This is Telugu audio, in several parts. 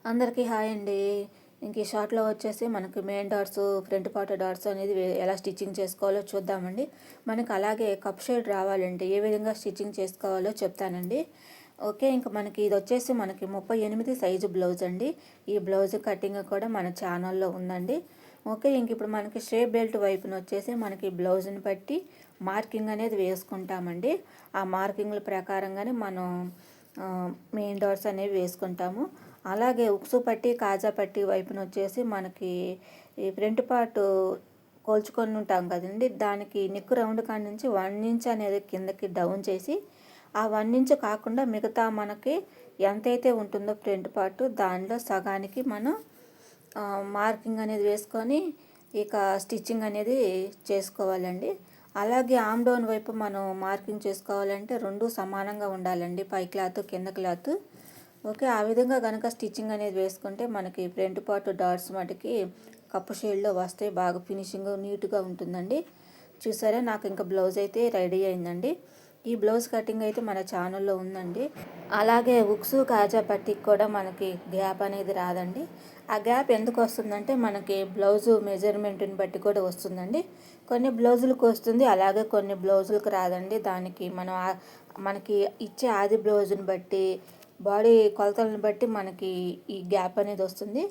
అందరికీ హాయ్ అండి. ఇంక ఈ షార్ట్లో వచ్చేసి మనకి main dots, front part dots అనేది ఎలా స్టిచ్చింగ్ చేసుకోవాలో చూద్దామండి. మనకి అలాగే కప్ షేడ్ రావాలంటే ఏ విధంగా స్టిచ్చింగ్ చేసుకోవాలో చెప్తానండి. ఓకే, ఇంకా మనకి ఇది వచ్చేసి మనకి 38 సైజు బ్లౌజ్ అండి. ఈ బ్లౌజ్ కటింగ్ కూడా మన ఛానల్లో ఉందండి. ఓకే, ఇంక ఇప్పుడు మనకి షేప్ బెల్ట్ వైపున వచ్చేసి మనకి బ్లౌజ్ని బట్టి మార్కింగ్ అనేది వేసుకుంటామండి. ఆ మార్కింగ్ల ప్రకారంగానే మనం మెయిన్ డాట్స్ అనేవి వేసుకుంటాము. అలాగే ఉక్సు పట్టి, కాజా పట్టి వైపున వచ్చేసి మనకి ఈ ఫ్రంట్ పార్ట్ కోల్చుకొని ఉంటాం కదండి, దానికి నెక్ రౌండ్ కాడి నుంచి 1 ఇంచ్ అనేది కిందకి డౌన్ చేసి, ఆ 1 ఇంచ్ కాకుండా మిగతా మనకి ఎంతైతే ఉంటుందో ఫ్రంట్ పార్ట్ దానిలో సగానికి మనం మార్కింగ్ అనేది వేసుకొని ఇక స్టిచ్చింగ్ అనేది చేసుకోవాలండి. అలాగే ఆమ్ డౌన్ వైపు మనం మార్కింగ్ చేసుకోవాలంటే రెండు సమానంగా ఉండాలండి, పై క్లాత్ కింద క్లాత్. ఓకే, ఆ విధంగా కనుక స్టిచ్చింగ్ అనేది వేసుకుంటే మనకి ఫ్రంట్ పార్ట్ డాట్స్ మటుకి కప్పు షేడ్లో వస్తాయి, బాగా ఫినిషింగ్ నీట్గా ఉంటుందండి. చూసారా, నాకు ఇంకా బ్లౌజ్ అయితే రెడీ అయిందండి. ఈ బ్లౌజ్ కటింగ్ అయితే మన ఛానల్లో ఉందండి. అలాగే ఉక్సు కాజా పట్టికి కూడా మనకి గ్యాప్ అనేది రాదండి. ఆ గ్యాప్ ఎందుకు వస్తుందంటే మనకి బ్లౌజు మెజర్మెంట్ని బట్టి కూడా వస్తుందండి. కొన్ని బ్లౌజులకు వస్తుంది, అలాగే కొన్ని బ్లౌజులకు రాదండి. దానికి మనకి ఇచ్చే ఆది బ్లౌజుని బట్టి, బాడీ కొలతలను బట్టి మనకి ఈ గ్యాప్ అనేది వస్తుంది.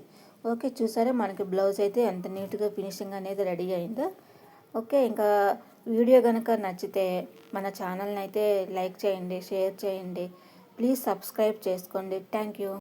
ఓకే, చూసారా మనకి బ్లౌజ్ అయితే ఎంత నీట్గా ఫినిషింగ్ అనేది రెడీ అయిందో. ఓకే, ఇంకా వీడియో కనుక నచ్చితే మన ఛానల్ని అయితే లైక్ చేయండి, షేర్ చేయండి, ప్లీజ్ సబ్స్క్రైబ్ చేసుకోండి. Thank you.